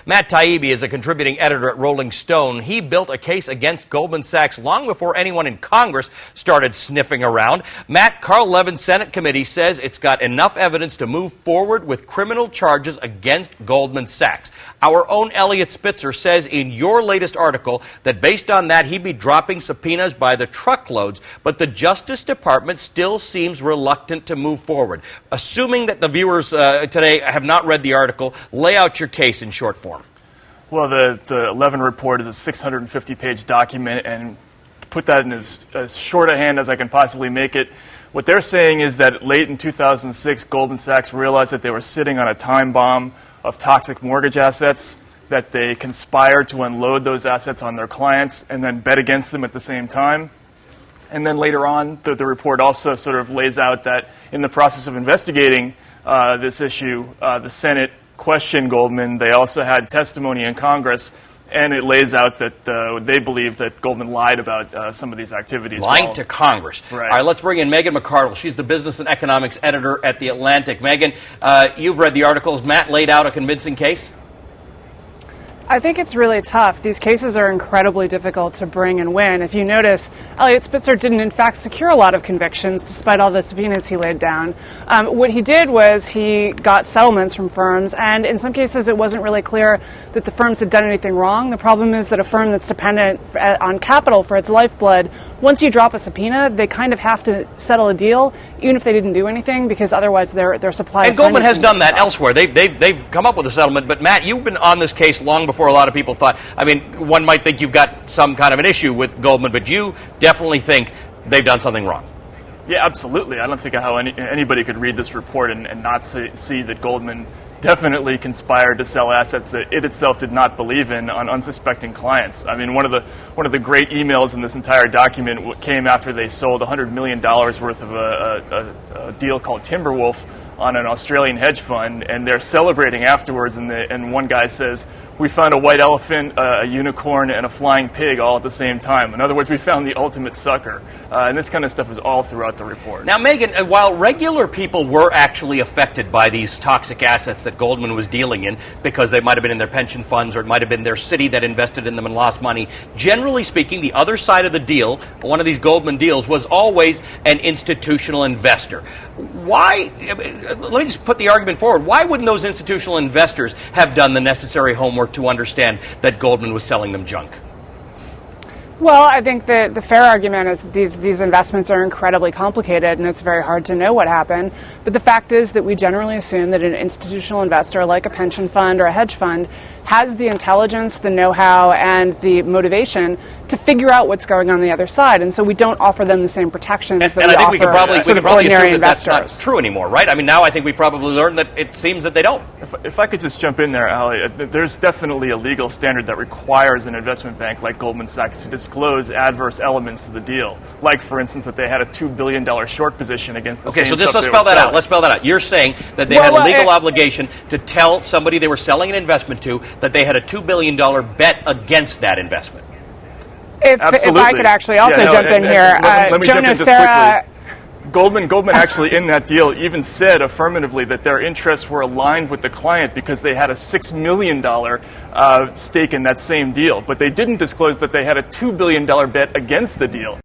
Matt Taibbi is a contributing editor at Rolling Stone. He built a case against Goldman Sachs long before anyone in Congress started sniffing around. Matt, Carl Levin's Senate committee says it's got enough evidence to move forward with criminal charges against Goldman Sachs. Our own Elliot Spitzer says in your latest article that based on that, he'd be dropping subpoenas by the truckloads, but the Justice Department still seems reluctant to move forward. Assuming that the viewers today have not read the article, lay out your case in short form. Well, the Levin report is a 650-page document, and to put that in as short a hand as I can possibly make it, what they're saying is that late in 2006, Goldman Sachs realized that they were sitting on a time bomb of toxic mortgage assets, that they conspired to unload those assets on their clients and then bet against them at the same time. And then later on, the report also sort of lays out that in the process of investigating this issue, the Senate questioned Goldman. They also had testimony in Congress, and it lays out that they believe that Goldman lied about some of these activities. Lying to Congress. Right. All right, let's bring in Megan McArdle. She's the business and economics editor at The Atlantic. Megan, you've read the articles. Matt laid out a convincing case? I think it's really tough. These cases are incredibly difficult to bring and win. If you notice, Elliot Spitzer didn't in fact secure a lot of convictions despite all the subpoenas he laid down. What he did was he got settlements from firms, and in some cases it wasn't really clear that the firms had done anything wrong. The problem is that a firm that's dependent on capital for its lifeblood, once you drop a subpoena, they kind of have to settle a deal, even if they didn't do anything, because otherwise their supply. And Goldman has done that elsewhere. They've come up with a settlement. But Matt, you've been on this case long before a lot of people thought. I mean, one might think you've got some kind of an issue with Goldman, but you definitely think they've done something wrong. Yeah, absolutely. I don't think how anybody could read this report and not see that Goldman definitely conspired to sell assets that it itself did not believe in on unsuspecting clients. I mean, one of the great emails in this entire document came after they sold $100 million worth of a deal called Timberwolf on an Australian hedge fund, and they're celebrating afterwards, and one guy says, "We found a white elephant, a unicorn, and a flying pig all at the same time." In other words, we found the ultimate sucker. And this kind of stuff is all throughout the report. Now, Megan, while regular people were actually affected by these toxic assets that Goldman was dealing in, because they might have been in their pension funds or it might have been their city that invested in them and lost money, generally speaking, the other side of the deal, one of these Goldman deals, was always an institutional investor. Why, let me just put the argument forward, why wouldn't those institutional investors have done the necessary homework to understand that Goldman was selling them junk? Well, I think that the fair argument is that these investments are incredibly complicated and it's very hard to know what happened. But the fact is that we generally assume that an institutional investor like a pension fund or a hedge fund has the intelligence, the know-how, and the motivation to figure out what's going on the other side. And so we don't offer them the same protections that we offer we can probably ordinary assume that investors. That's not true anymore, right? I mean, now I think we've probably learned that it seems that they don't. If I could just jump in there, Ali, there's definitely a legal standard that requires an investment bank like Goldman Sachs to disclose adverse elements to the deal. Like, for instance, that they had a $2 billion short position against the same Okay, so stuff let's they spell were that out. selling. Let's spell that out. You're saying that they had a legal obligation to tell somebody they were selling an investment to that they had a $2 billion bet against that investment. If I could actually also jump in here, let me jump in just quickly. Goldman actually in that deal even said affirmatively that their interests were aligned with the client because they had a $6 million stake in that same deal, but they didn't disclose that they had a $2 billion bet against the deal.